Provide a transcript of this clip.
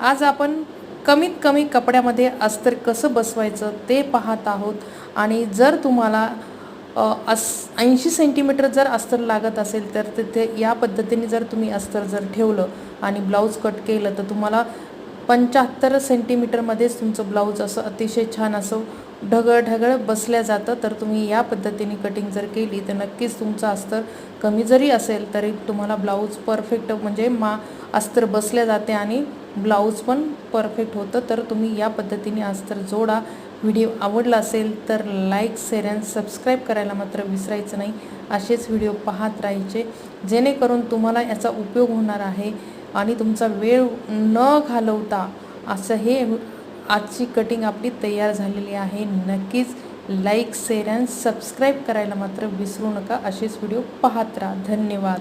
आज आपण कमीत कमी कपड्यामध्ये अस्तर कसं बसवायचं ते पाहत आहोत। आणि जर तुम्हाला 80 सेंटीमीटर जर अस्तर लागत असेल तर तिथे या पद्धतीने जर तुम्ही अस्तर जर ठेवलं आणि ब्लाऊज कट केलं तर तुम्हाला 75 सेंटीमीटरमध्येच तुमचं ब्लाऊज असं अतिशय छान असं ढगळ बसल्या जातं। तर तुम्ही या पद्धतीने कटिंग जर केली तर नक्कीच तुमचं अस्तर कमी जरी असेल तरी तुम्हाला ब्लाऊज परफेक्ट म्हणजे अस्तर बसल्या जाते आणि ब्लाऊज पण परफेक्ट होतं। तर तुम्ही या पद्धतीने अस्तर जोडा। व्हिडिओ आवडला असेल तर लाईक शेअर आणि सबस्क्राईब करायला मात्र विसरायचं नाही। असेच व्हिडिओ पाहत राहायचे जेणेकरून तुम्हाला याचा उपयोग होणार आहे आणि तुमचा वेळ न घालवता असं हे आजची कटिंग आपली तयार झालेली आहे। नक्कीच लाईक शेअर आणि सबस्क्राईब करायला मात्र विसरू नका। असेच व्हिडिओ पाहत राहा। धन्यवाद।